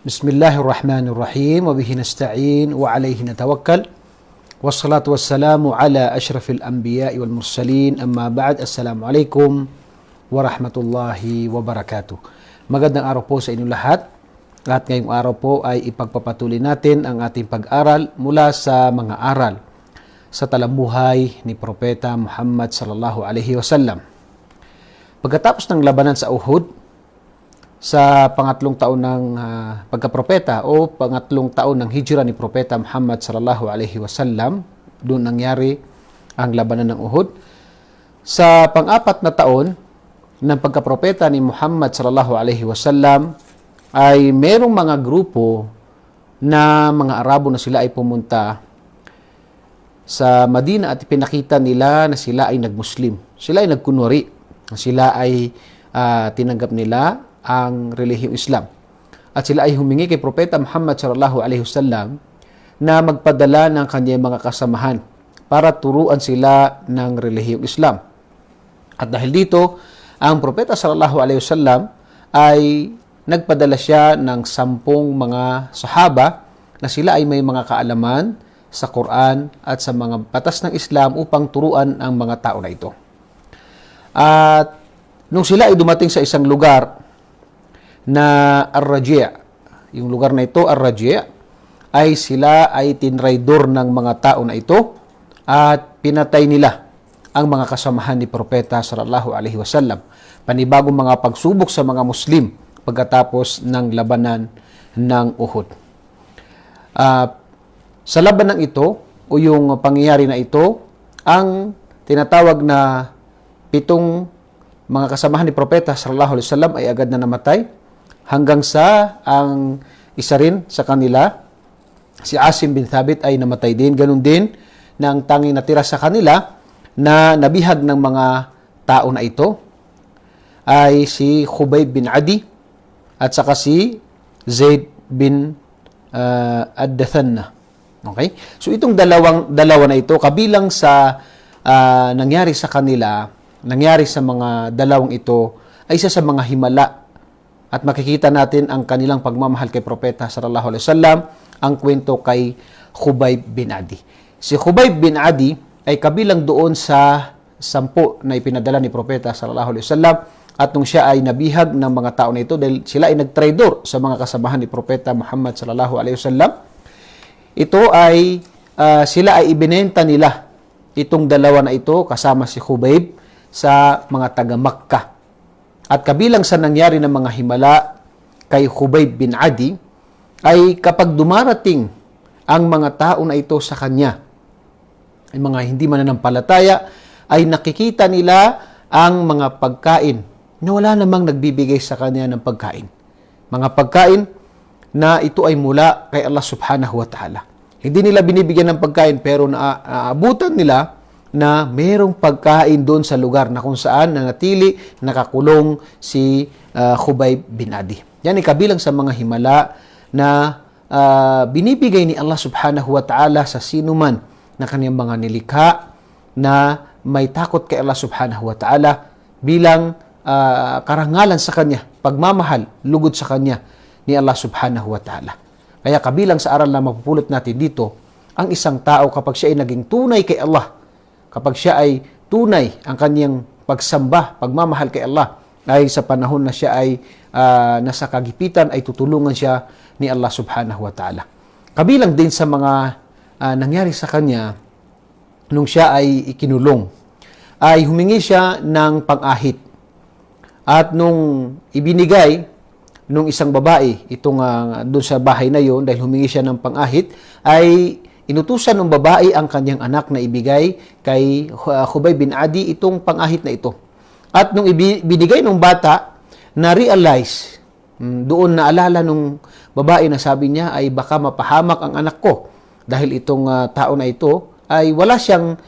Bismillahirrahmanirrahim. Wa bihi nasta'in wa alayhi natawakkal. Wassalatu wassalamu ala ashrafil anbiya'i wal mursalin. Amma ba'd. Assalamualaikum warahmatullahi wabarakatuh. Magandang araw po sa inyong lahat. At ngayong araw po ay ipagpapatuloy natin ang ating pag-aral mula sa mga aral sa talambuhay ni Propeta Muhammad sallallahu alaihi wasallam. Pagkatapos ng labanan sa Uhud, sa pangatlong taon ng pagkapropeta o pangatlong taon ng hijra ni Propeta Muhammad sallallahu alaihi wasallam, doon nangyari ang labanan ng Uhud. Sa pang-apat na taon ng pagkapropeta ni Muhammad sallallahu alaihi wasallam ay merong mga grupo na mga Arabo na sila ay pumunta sa Madina at ipinakita nila na sila ay nagmuslim. Sila ay nagkunwari. Sila ay tinanggap nila ang relihiyong Islam. At sila ay humingi kay Propeta Muhammad sallallahu alaihi wasallam na magpadala ng kanyang mga kasamahan para turuan sila ng relihiyong Islam. At dahil dito, ang Propeta sallallahu alaihi wasallam ay nagpadala siya ng 10 mga sahaba na sila ay may mga kaalaman sa Quran at sa mga batas ng Islam upang turuan ang mga tao na ito. At nung sila ay dumating sa isang lugar na Ar-Raji', yung lugar na ito, Ar-Raji', ay sila ay tinraidor ng mga tao na ito at pinatay nila ang mga kasamahan ni Propeta sallallahu alaihi wasallam. Panibagong mga pagsubok sa mga Muslim pagkatapos ng labanan ng Uhud. Sa labanan ito, o yung pangyayari na ito, ang tinatawag na 7 mga kasamahan ni Propeta sallallahu alaihi wasallam ay agad na namatay, hanggang sa ang isa rin sa kanila, si Asim bin Thabit, ay namatay din. Ganun din na ang tanging natira sa kanila na nabihag ng mga tao na ito ay si Khubayb bin Adi at saka si Zaid bin Ad-Dathanna. Okay? So itong dalawa na ito, kabilang sa nangyari sa kanila, nangyari sa mga dalawang ito, ay isa sa mga himala. At makikita natin ang kanilang pagmamahal kay Propeta sallallahu alaihi wasallam, ang kwento kay Khubayb bin Adi. Si Khubayb bin Adi ay kabilang doon sa 10 na ipinadala ni Propeta sallallahu alaihi wasallam, at nung siya ay nabihag ng mga tao na ito dahil sila ay nagtraidor sa mga kasamahan ni Propeta Muhammad sallallahu alaihi wasallam, ito ay sila ay ibinenta nila, itong dalawa na ito kasama si Khubayb, sa mga taga Makkah. At kabilang sa nangyari ng mga himala kay Khubayb bin Adi ay kapag dumarating ang mga tao na ito sa kanya, ay mga hindi mananampalataya, ay nakikita nila ang mga pagkain na wala namang nagbibigay sa kanya ng pagkain. Mga pagkain na ito ay mula kay Allah subhanahu wa ta'ala. Hindi nila binibigyan ng pagkain, pero naaabutan nila na mayroong pagkain doon sa lugar na kung saan nanatili, nakakulong si Khubayb bin Adi. Yan ay kabilang sa mga himala na binibigay ni Allah subhanahu wa ta'ala sa sinuman na kanyang mga nilikha na may takot kay Allah subhanahu wa ta'ala bilang karangalan sa kanya, pagmamahal, lugod sa kanya ni Allah subhanahu wa ta'ala. Kaya kabilang sa aral na mapupulot natin dito, ang isang tao kapag siya ay naging tunay kay Allah, kapag siya ay tunay ang kanyang pagsamba, pagmamahal kay Allah, ay sa panahon na siya ay nasa kagipitan, ay tutulungan siya ni Allah subhanahu wa ta'ala. Kabilang din sa mga nangyari sa kanya nung siya ay ikinulong, ay humingi siya ng pang-ahit. At nung ibinigay nung isang babae, itong doon sa bahay na yon, dahil humingi siya ng pang-ahit, ay inutusan ng babae ang kanyang anak na ibigay kay Khubayb bin Adi itong pang-ahit na ito. At nung ibinigay ng bata, na-realize, doon naalala nung babae na sabi niya ay baka mapahamak ang anak ko. Dahil itong tao na ito ay wala siyang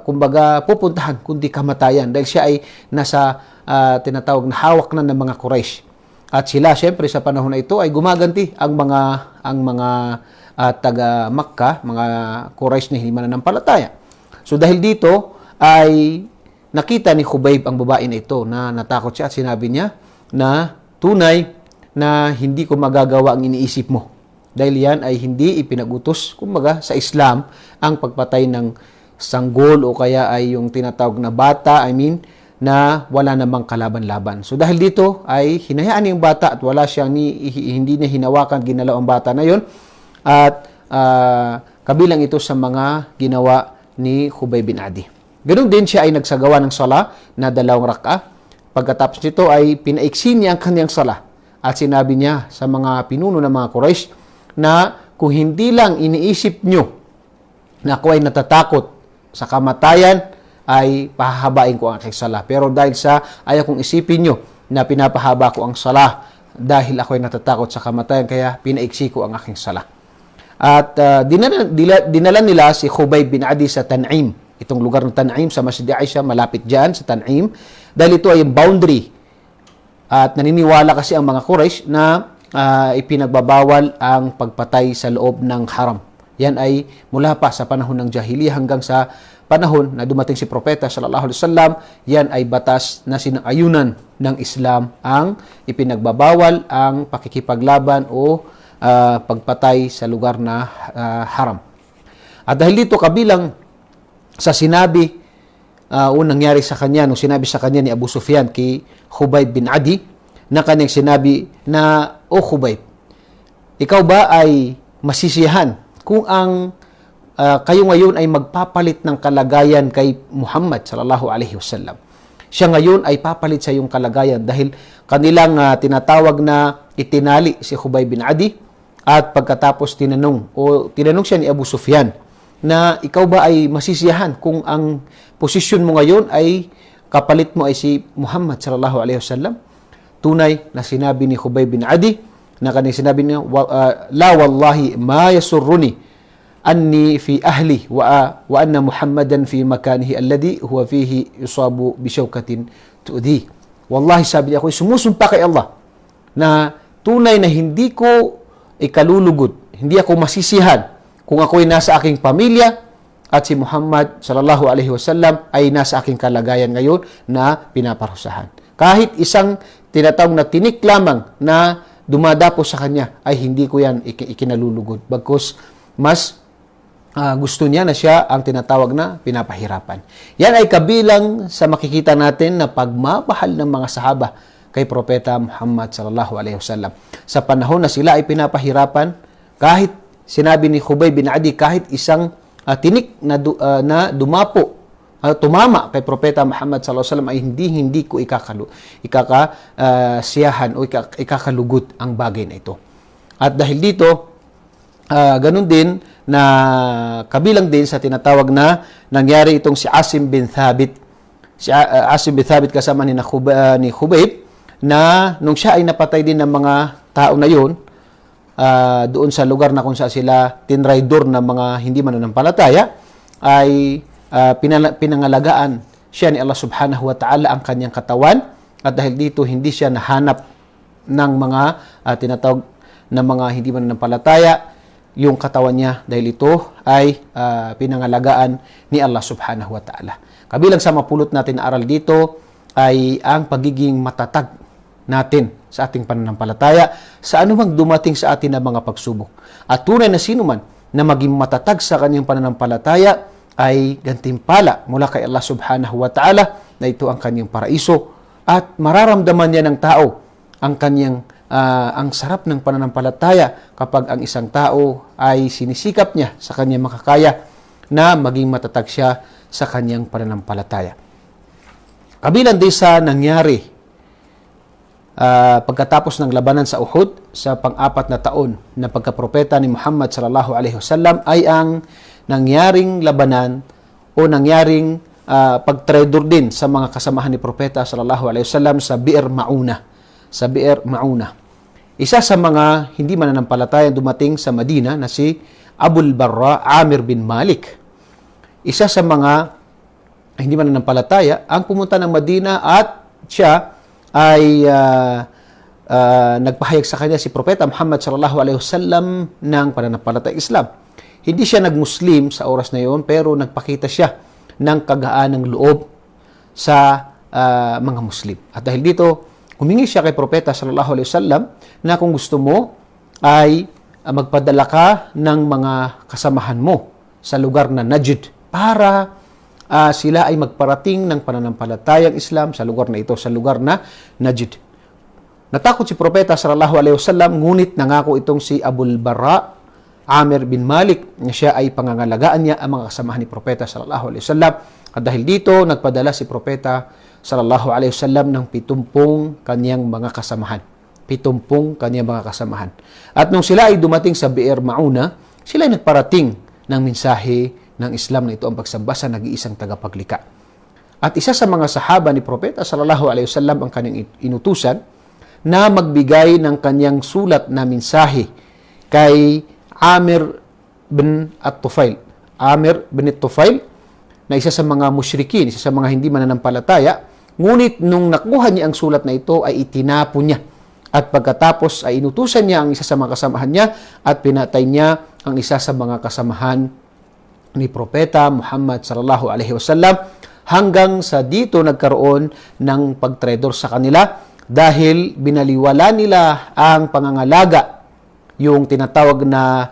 kumbaga pupuntahan kundi kamatayan. Dahil siya ay nasa tinatawag na hawak na ng mga Quraysh. At sila, syempre, sa panahon na ito ay gumaganti ang mga taga Makkah, mga Quraysh na hindi mananampalataya. So dahil dito ay nakita ni Khubayb ang babae na ito na natakot siya at sinabi niya na tunay na hindi ko magagawa ang iniisip mo. Dahil yan ay hindi ipinag-utos, kumbaga, sa Islam, ang pagpatay ng sanggol o kaya ay yung tinatawag na bata, na wala namang kalaban-laban. So dahil dito ay hinayaan yung bata at wala siyang hindi niya hinawakan, ginalaw ang bata na yon. At kabilang ito sa mga ginawa ni Khubayb bin Adi. Ganun din siya ay nagsagawa ng sala na 2 rak'ah. Pagkatapos nito ay pinaiksi niya ang kanyang sala. At sinabi niya sa mga pinuno ng mga Quraysh na kung hindi lang iniisip nyo na ako ay natatakot sa kamatayan, ay pahahabain ko ang aking sala. Pero dahil sa ayaw kong isipin nyo na pinapahaba ko ang sala dahil ako ay natatakot sa kamatayan, kaya pinaiksi ko ang aking sala. At dinala nila si Khubayb bin Adi sa Tan'im. Itong lugar ng Tan'im sa Masjid Aisha, malapit dyan sa Tan'im. Dahil ito ay boundary. At naniniwala kasi ang mga Quraysh na ipinagbabawal ang pagpatay sa loob ng haram. Yan ay mula pa sa panahon ng Jahiliyyah hanggang sa panahon na dumating si Propeta sallallahu alaihi wasallam. Yan ay batas na sinang-ayunan ng Islam ang ipinagbabawal ang pakikipaglaban o pagpatay sa lugar na haram. At dahil dito kabilang sa sinabi o nangyari sa kanya, nung sinabi sa kanya ni Abu Sufyan kay Khubayb bin Adi, na kanyang sinabi na, O Khubayb, ikaw ba ay masisiyahan kung ang kayo ngayon ay magpapalit ng kalagayan kay Muhammad sallallahu alaihi wasallam? Siya ngayon ay papalit sa iyong kalagayan dahil kanilang tinatawag na itinali si Khubayb bin Adi. At pagkatapos tinanong siya ni Abu Sufyan na ikaw ba ay masisiyahan kung ang posisyon mo ngayon ay kapalit mo ay si Muhammad sallallahu alaihi wasallam? Tunay na sinabi ni Khubayb bin Adi na kanyang sinabi niya, la wallahi ma yasurruni anni fi ahli wa anna Muhammadan fi makanihi alladhi huwa fihi yusabu bi shawkatin tu'di. Wallahi, sabi niya, ako sumusumpa kay Allah na tunay na hindi ko ikalulugod, hindi ako masisihan kung ako'y nasa aking pamilya at si Muhammad sallallahu alaihi wasallam ay nasa aking kalagayan ngayon na pinaparusahan. Kahit isang tinatawag na tinik lamang na dumadapo sa kanya ay hindi ko yan ikinalulugod. Bagkus mas gusto niya na siya ang tinatawag na pinapahirapan. Yan ay kabilang sa makikita natin na pagmamahal ng mga sahaba kay Propeta Muhammad sallallahu alaihi wasallam. Sa panahon na sila ay pinapahirapan, kahit sinabi ni Khubayb bin Adi, kahit isang tinik na dumapo, tumama kay Propeta Muhammad sallallahu alaihi wasallam ay hindi ko ikakasiyahan o ikakalugot ang bagay na ito. At dahil dito, ganun din na kabilang din sa tinatawag na nangyari itong si Asim bin Thabit. Si Asim bin Thabit kasama ni Khubayb, na nung siya ay napatay din ng mga tao na yun, doon sa lugar na kung saan sila tinraidor ng mga hindi mananampalataya, ay pinangalagaan siya ni Allah subhanahu wa ta'ala ang kanyang katawan. At dahil dito, hindi siya nahanap ng mga tinatawag na mga hindi mananampalataya yung katawan niya, dahil ito ay pinangalagaan ni Allah subhanahu wa ta'ala. Kabilang sa mapulot natin na aral dito ay ang pagiging matatag natin sa ating pananampalataya sa anumang dumating sa atin na mga pagsubok. At tunay na sino man na maging matatag sa kanyang pananampalataya ay gantimpala mula kay Allah subhanahu wa ta'ala na ito ang kanyang paraiso, at mararamdaman niya ng tao ang kanyang ang sarap ng pananampalataya kapag ang isang tao ay sinisikap niya sa kanyang makakaya na maging matatag siya sa kanyang pananampalataya. Kabilang din sa nangyari pagkatapos ng labanan sa Uhud sa pang-4 na taon na pagkapropeta ni Muhammad sallallahu alaihi wasallam ay ang nangyaring labanan o nangyaring pagtraidor din sa mga kasamahan ni Propeta sallallahu alaihi wasallam sa Bi'r Mauna. Sa Bi'r Mauna. Isa sa mga hindi mananampalataya dumating sa Madina na si Abul Barra Amir bin Malik. Isa sa mga hindi mananampalataya ang pumunta ng Madina, at siya ay nagpahayag sa kanya si Propeta Muhammad sallallahu alaihi wasallam ng pananampalataya Islam. Hindi siya nag-Muslim sa oras na yon, pero nagpakita siya ng kagaan ng loob sa mga Muslim. At dahil dito, humingi siya kay Propeta sallallahu alaihi wasallam na kung gusto mo ay magpadala ka ng mga kasamahan mo sa lugar na Najd para sila ay magparating ng pananampalatayang Islam sa lugar na ito, sa lugar na Najd. Natakot si Propeta sallallahu alaihi wasallam, ngunit nangako itong si Abul Bara Amir bin Malik na siya ay pangangalagaan niya ang mga kasamahan ni Propeta sallallahu alaihi wasallam. At dahil dito, nagpadala si Propeta sallallahu alaihi wasallam ng 70 kanyang mga kasamahan. 70 kanyang mga kasamahan. At nung sila ay dumating sa Bi'er Mauna, sila ay nagparating ng mensahe ng Islam na ito ang pagsamba sa nag-iisang tagapaglika. At isa sa mga sahaba ni Propeta sallallahu alaihi wasallam ang kanyang inutusan na magbigay ng kanyang sulat na mensahe kay Amir bin At-Tufail. Amir bin At-Tufail na isa sa mga musyrikin, isa sa mga hindi mananampalataya, ngunit nung nakuha niya ang sulat na ito ay itinapon niya. At pagkatapos ay inutusan niya ang isa sa mga kasamahan niya at pinatay niya ang isa sa mga kasamahan ni Propeta Muhammad sallallahu alaihi wasallam, hanggang sa dito nagkaroon ng pagtredor sa kanila dahil binaliwala nila ang pangangalaga, yung tinatawag na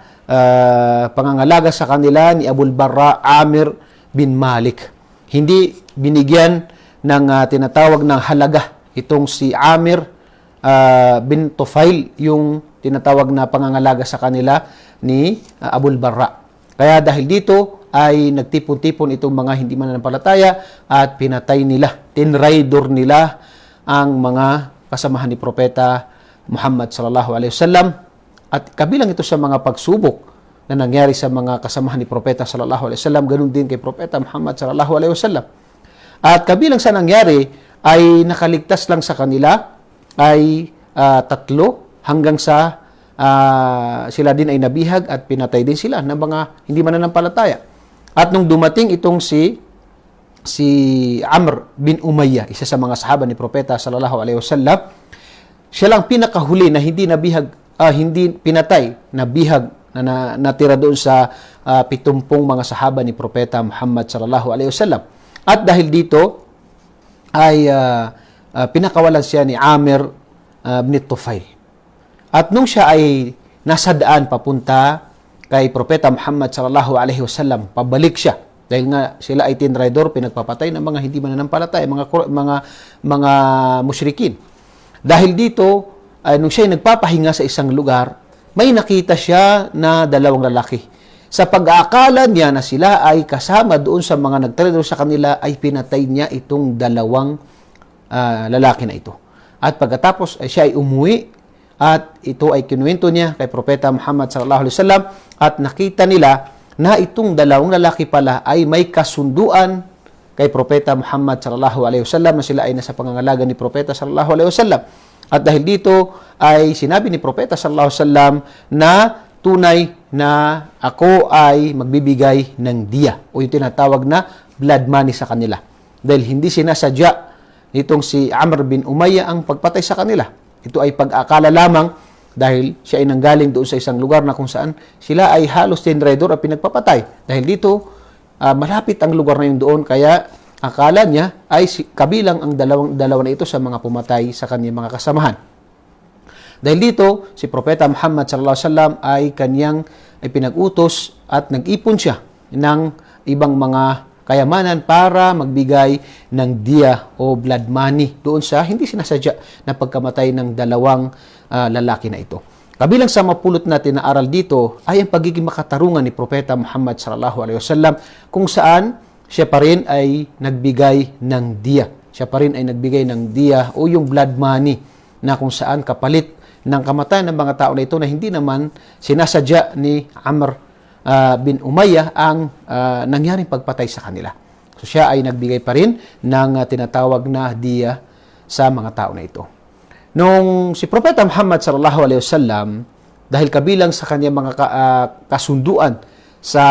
pangangalaga sa kanila ni Abul Bara Amir bin Malik. Hindi binigyan ng tinatawag ng halaga itong si Amir bin Tufail, yung tinatawag na pangangalaga sa kanila ni Abul Bara. Kaya dahil dito ay nagtipon-tipon itong mga hindi mananampalataya at pinatay nila, tinraidor nila ang mga kasamahan ni Propeta Muhammad sallallahu alaihi wasallam. At kabilang ito sa mga pagsubok na nangyari sa mga kasamahan ni Propeta sallallahu alaihi wasallam, ganun din kay Propeta Muhammad sallallahu alaihi wasallam. At kabilang sa nangyari ay nakaligtas lang sa kanila ay 3 hanggang sa sila din ay nabihag at pinatay din sila ng mga hindi mananampalataya. At nung dumating itong si Amr bin Umayyah, isa sa mga sahaba ni Propeta sallallahu alaihi wasallam, siya lang pinakahuli na hindi nabihag, hindi pinatay, nabihag na natira doon sa 70 mga sahaba ni Propeta Muhammad sallallahu alaihi wasallam. At dahil dito ay pinakawalan siya ni Amir bin Tufail. At nung siya ay nasa daan papunta kay Propeta Muhammad sallallahu alaihi wasallam, pabalik siya dahil nga sila ay tinraidor, pinagpapatay ng mga hindi mananampalataya, mga musyrikin. Dahil dito, nung siya ay nagpapahinga sa isang lugar, may nakita siya na 2 lalaki. Sa pag-aakala niya na sila ay kasama doon sa mga nagtraidor sa kanila, ay pinatay niya itong 2 lalaki na ito. At pagkatapos ay siya ay umuwi at ito ay kinuwento niya kay Propeta Muhammad sallallahu alaihi wasallam, at nakita nila na itong 2 lalaki pala ay may kasunduan kay Propeta Muhammad sallallahu alaihi wasallam na sila ay nasa pangangalaga ni Propeta sallallahu alaihi wasallam. At dahil dito ay sinabi ni Propeta sallallahu alaihi wasallam na tunay na ako ay magbibigay ng diya o yung tinatawag na blood money sa kanila. Dahil hindi sinasadya itong si Amr bin Umayyah ang pagpatay sa kanila. Ito ay pag-akala lamang dahil siya ay nanggaling doon sa isang lugar na kung saan sila ay halos tinraidor at pinagpapatay. Dahil dito, malapit ang lugar na yun doon, kaya akala niya ay kabilang ang dalawa na ito sa mga pumatay sa kanyang mga kasamahan. Dahil dito, si Propeta Muhammad sallallahu alaihi wasallam ay kanyang pinag-utos at nag-ipon siya ng ibang mga kayamanan para magbigay ng diya o blood money doon sa hindi sinasadya na pagkamatay ng 2 lalaki na ito. Kabilang sa mapulot natin na aral dito ay ang pagiging makatarungan ni Propeta Muhammad sallallahu alaihi wasallam, kung saan siya pa rin ay nagbigay ng diya. Siya pa rin ay nagbigay ng diya o yung blood money na kung saan kapalit ng kamatayan ng mga tao na ito na hindi naman sinasadya ni Amr bin Umayyah ang nangyaring pagpatay sa kanila. So siya ay nagbigay pa rin ng tinatawag na diya sa mga tao na ito. Nung si Propeta Muhammad sallallahu alaihi wasallam, dahil kabilang sa kanyang mga kasunduan sa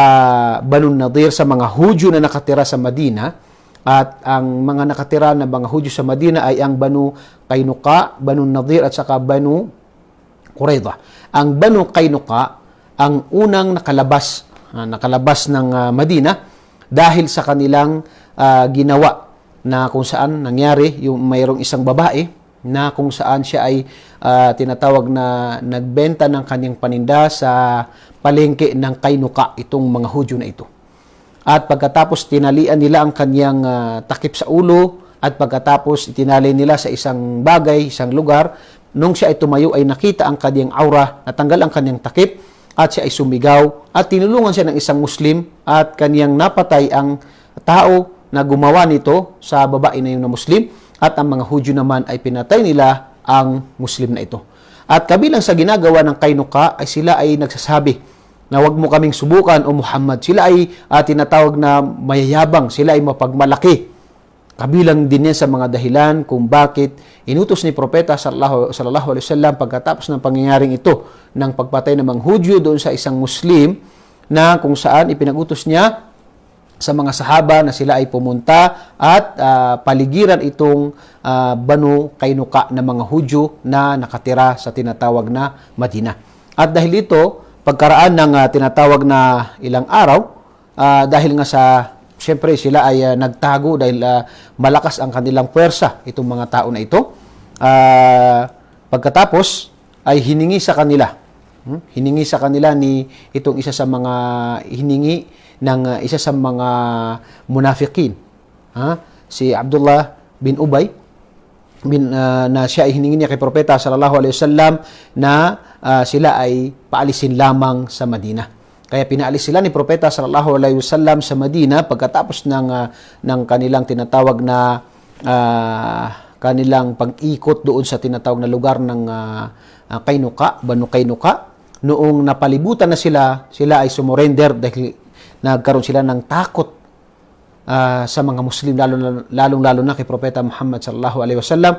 Banu Nadir, sa mga Hudyo na nakatira sa Madina, at ang mga nakatira na mga Hudyo sa Madina ay ang Banu Qaynuqa, Banu Nadir at saka Banu Qurayza. Ang Banu Qaynuqa ang unang nakalabas ng Madina dahil sa kanilang ginawa na kung saan nangyari yung mayroong isang babae na kung saan siya ay tinatawag na nagbenta ng kanyang paninda sa palengke ng Kainuka, itong mga Hudyo na ito. At pagkatapos tinalian nila ang kanyang takip sa ulo, at pagkatapos itinali nila sa isang bagay, isang lugar. Nung siya ay tumayo ay nakita ang kanyang aura, natanggal ang kanyang takip, at siya ay sumigaw, at tinulungan siya ng isang Muslim, at kanyang napatay ang tao na gumawa nito sa babae na yun na Muslim, at ang mga Hudyo naman ay pinatay nila ang Muslim na ito. At kabilang sa ginagawa ng Kainuka ay sila ay nagsasabi na huwag mo kaming subukan o Muhammad. Sila ay tinatawag na mayayabang, sila ay mapagmalaki. Kabilang din yan sa mga dahilan kung bakit inutos ni Propeta sallallahu alaihi wasallam pagkatapos ng pangyayaring ito ng pagpatay ng mga Hudyo doon sa isang Muslim, na kung saan ipinag-utos niya sa mga sahaba na sila ay pumunta at paligiran itong Banu Kainuka na mga Hudyo na nakatira sa tinatawag na Madina. At dahil dito, pagkaraan ng tinatawag na ilang araw, dahil nga sa siyempre sila ay nagtago dahil malakas ang kanilang puwersa, itong mga tao na ito. Pagkatapos ay hiningi sa kanila ni itong isa sa mga hiningi ng isa sa mga munafikin, si Abdullah bin Ubay na siya ay hiningi niya kay Propeta sallallahu alaihi wasallam na sila ay paalisin lamang sa Madina. Kaya pinaalis sila ni Propeta sallallahu alaihi wasallam sa Madina pagkatapos ng kanilang tinatawag na kanilang pag-ikot doon sa tinatawag na lugar ng Kainuka, Banu Kainuka. Noong napalibutan na sila ay dahil nagkaroon sila ng takot sa mga Muslim, lalong-lalo na kay Propeta Muhammad sallallahu alaihi wasallam.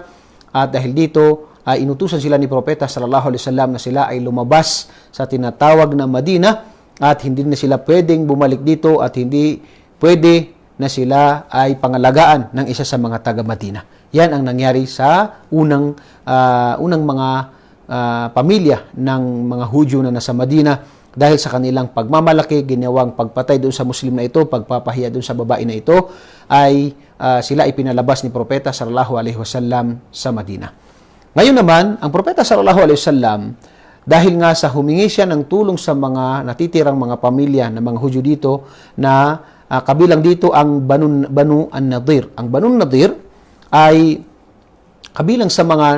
At dahil dito, inutusan sila ni Propeta sallallahu alaihi wasallam na sila ay lumabas sa tinatawag na Madina, at hindi na sila pwedeng bumalik dito, at hindi pwede na sila ay pangalagaan ng isa sa mga taga-Madina. Yan ang nangyari sa unang mga pamilya ng mga Hudyo na nasa Madina, dahil sa kanilang pagmamalaki, ginawang pagpatay doon sa Muslim na ito, pagpapahiya doon sa babae na ito, ay sila ay pinalabas ni Propeta sallallahu alaihi wasallam sa Madina. Ngayon naman, ang Propeta sallallahu alaihi wasallam, dahil nga sa humingi siya ng tulong sa mga natitirang mga pamilya ng mga Hudyo dito, na kabilang dito ang Banu an-Nadir. Ang Banu an-Nadir ay kabilang sa mga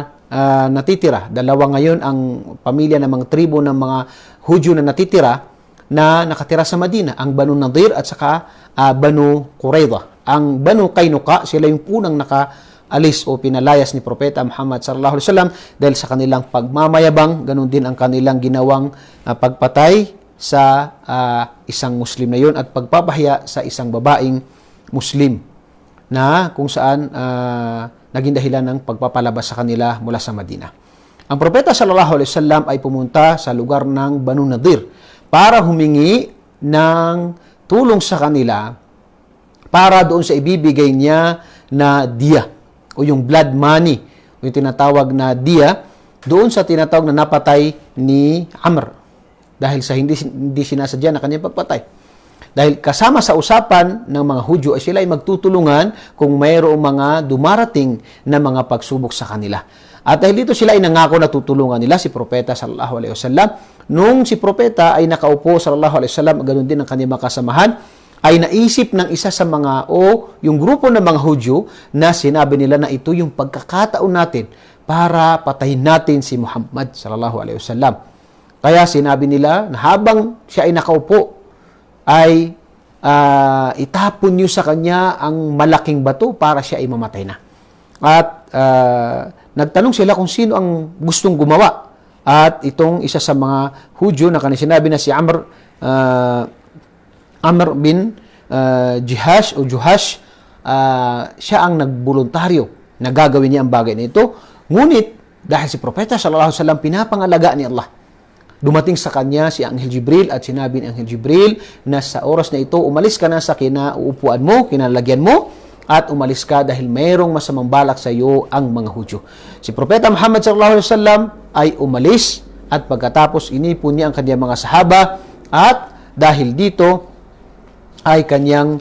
natitira. Dalawa ngayon ang pamilya ng mga tribo ng mga Hudyo na natitira na nakatira sa Madina, ang Banu Nadir at saka Banu Qurayza. Ang Banu Kainuka, sila yung unang alis o pinalayas ni Propeta Muhammad sallallahu alaihi wasallam dahil sa kanilang pagmamayabang. Ganun din ang kanilang ginawang pagpatay sa isang Muslim na yun at pagpapahiya sa isang babaeng Muslim, na kung saan naging dahilan ng pagpapalabas sa kanila mula sa Madina. Ang Propeta sallallahu alaihi wasallam ay pumunta sa lugar ng Banu Nadir para humingi ng tulong sa kanila para doon sa ibibigay niya na diya, o yung blood money, o yung tinatawag na diya, doon sa tinatawag na napatay ni Amr, dahil sa hindi sinasadya na kanyang pagpatay. Dahil kasama sa usapan ng mga Hudyo ay sila ay magtutulungan kung mayroong mga dumarating na mga pagsubok sa kanila. At dahil dito sila ay nangako na tutulungan nila si Propeta sallallahu alaihi wasallam. Nung si Propeta ay nakaupo sallallahu alaihi wasallam, ganoon din ang kanyang mga kasamahan, ay naisip ng isa sa mga yung grupo ng mga Hudyo na sinabi nila na ito yung pagkakataon natin para patayin natin si Muhammad sallallahu alaihi wasallam. Kaya sinabi nila na habang siya ay nakaupo ay itapon niyo sa kanya ang malaking bato para siya ay mamatay na. At nagtanong sila kung sino ang gustong gumawa. At itong isa sa mga Hudyo na kanina sinabi na si Amr bin Juhash, siya ang nagboluntaryo na gagawin niya ang bagay na ito. Ngunit, dahil si Propeta sallallahu alaihi wasallam pinapangalaga ni Allah, dumating sa kanya si Anghel Jibril at sinabi ni Anghel Jibril na sa oras na ito, umalis ka na sa kinauupuan mo, kinalagyan mo, at umalis ka dahil mayroong masamang balak sa iyo ang mga Hudyo. Si Propeta Muhammad sallallahu alaihi wasallam ay umalis at pagkatapos inipon niya ang kanyang mga sahaba at dahil dito ay kanyang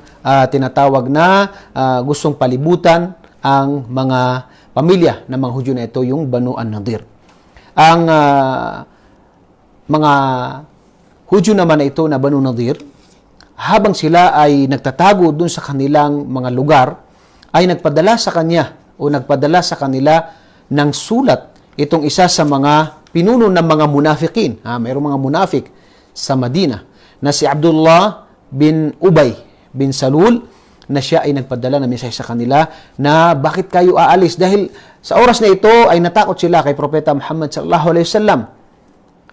tinatawag na gustong palibutan ang mga pamilya ng mga Hudyo na ito, yung Banu an-Nadir. Ang mga Hudyo naman na ito na Banu Nadir, habang sila ay nagtatago dun sa kanilang mga lugar, ay nagpadala sa kanya o nagpadala sa kanila ng sulat itong isa sa mga pinuno ng mga munafikin. Mayroong mga munafik sa Madina na si Abdullah bin Ubay bin Salul, na siya ay nagpadala ng mensahe sa kanila na bakit kayo aalis? Dahil sa oras na ito ay natakot sila kay Propeta Muhammad sallallahu alaihi wasallam.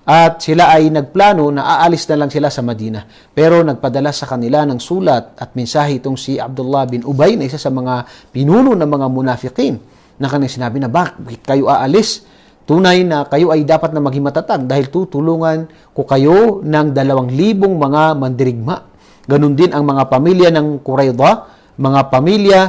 At sila ay nagplano na aalis na lang sila sa Madina. Pero nagpadala sa kanila ng sulat at mensahe itong si Abdullah bin Ubay, na isa sa mga pinuno ng mga munafikin, na kanyang sinabi na bakit kayo aalis? Tunay na kayo ay dapat na maging matatag dahil tutulungan ko kayo ng 2,000 mga mandirigma. Ganun din ang mga pamilya ng Qurayza, mga pamilya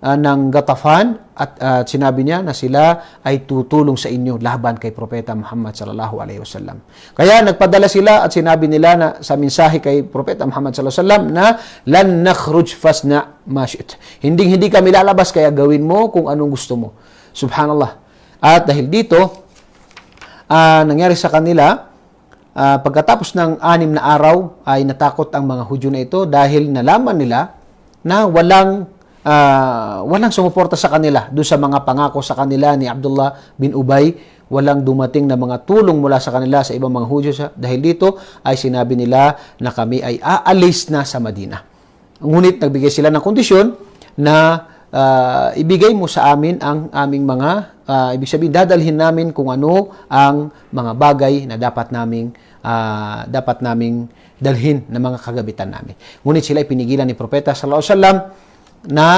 ng Gatafan, at sinabi niya na sila ay tutulong sa inyo laban kay Propeta Muhammad sallallahu alaihi wasallam. Kaya nagpadala sila at sinabi nila na sa mensahe kay Propeta Muhammad sallallahu alaihi wasallam na lan nakhruj fasna ma shi't. Hindi kami lalabas, kaya gawin mo kung anong gusto mo. Subhanallah. At dahil dito nangyari sa kanila, pagkatapos ng 6 na araw ay natakot ang mga Hudyo na ito dahil nalaman nila na walang sumuporta sa kanila doon sa mga pangako sa kanila ni Abdullah bin Ubay. Walang dumating na mga tulong mula sa kanila sa ibang mga Hudyo. Dahil dito ay sinabi nila na kami ay aalis na sa Madina. Ngunit nagbigay sila ng kondisyon na ibigay mo sa amin ang aming mga, ibig sabihin, dadalhin namin kung ano ang mga bagay na dapat naming dalhin na mga kagabitan namin. Ngunit sila pinigilan ni Propeta sallallahu alaihi wasallam na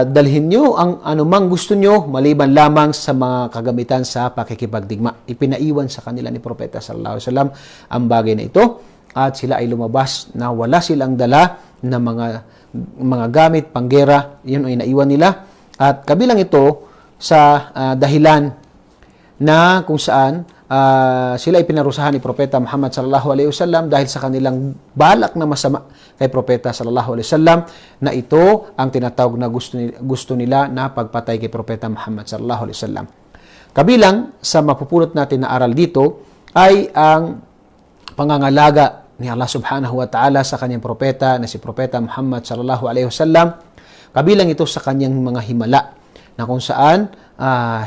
dalhin nyo ang anumang gusto nyo maliban lamang sa mga kagamitan sa pakikipagdigma. Ipinaiwan sa kanila ni Propeta sallallahu alaihi wasallam ang bagay na ito, at sila ay lumabas na wala silang dala na mga gamit, panggera. Yun ay naiwan nila. At kabilang ito sa dahilan na kung saan sila ay pinarusahan ni Propeta Muhammad sallallahu alaihi wasallam dahil sa kanilang balak na masama kay Propeta sallallahu alaihi wasallam, na ito ang tinatawag na gusto nila na pagpatay kay Propeta Muhammad sallallahu alaihi wasallam. Kabilang sa mapupulot natin na aral dito ay ang pangangalaga ni Allah subhanahu wa ta'ala sa kanyang propeta na si Propeta Muhammad sallallahu alaihi wasallam. Kabilang ito sa kanyang mga himala na kung saan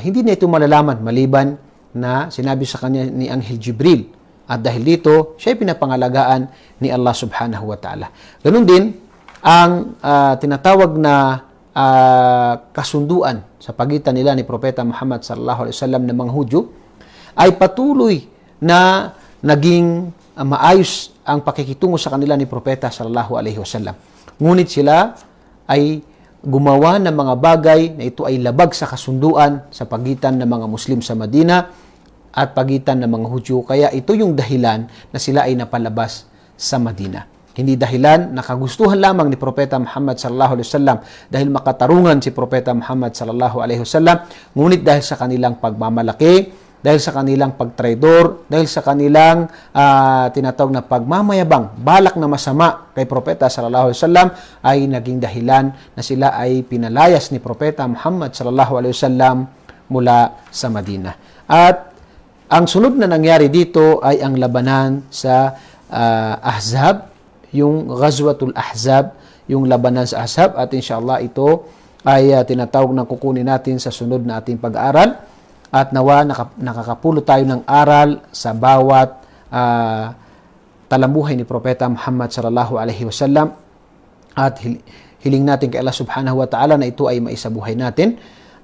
hindi na ito malalaman maliban na sinabi sa kanya ni Anghel Jibril. At dahil dito, siya ay pinapangalagaan ni Allah subhanahu wa ta'ala. Ganun din, ang tinatawag na kasunduan sa pagitan nila ni Propeta Muhammad sallallahu alaihi wasallam ng mga Hudyo ay patuloy na naging maayos ang pakikitungo sa kanila ni Propeta sallallahu alaihi wasallam. Ngunit sila ay gumawa ng mga bagay na ito ay labag sa kasunduan sa pagitan ng mga Muslim sa Madina at pagitan ng mga Hudyo. Kaya ito yung dahilan na sila ay napalabas sa Madina. Hindi dahilan na kagustuhan lamang ni Propeta Muhammad sallallahu alaihi wasallam dahil makatarungan si Propeta Muhammad sallallahu alaihi wasallam, ngunit dahil sa kanilang pagmamalaki, dahil sa kanilang pagtraidor, dahil sa kanilang tinatawag na pagmamayabang, balak na masama kay Propeta sallallahu alaihi wasallam, ay naging dahilan na sila ay pinalayas ni Propeta Muhammad sallallahu alaihi wasallam mula sa Madina. At ang sunod na nangyari dito ay ang labanan sa Ahzab, yung Ghazwatul Ahzab, yung labanan sa Ahzab, at inshallah ito ay tinatawag na kukunin natin sa sunod na ating pag-aaral. At nawa nakakapulot tayo ng aral sa bawat talambuhay ni Propeta Muhammad sallallahu alaihi wasallam, at hiling natin kay Allah subhanahu wa ta'ala na ito ay maisabuhay natin.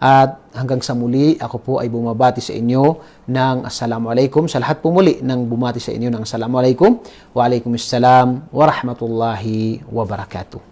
At hanggang sa muli, ako po ay bumabati sa inyo ng Assalamualaikum. Sa lahat po muli ng bumati sa inyo ng Assalamualaikum. Wa alaikumussalam wa rahmatullahi wa barakatuh.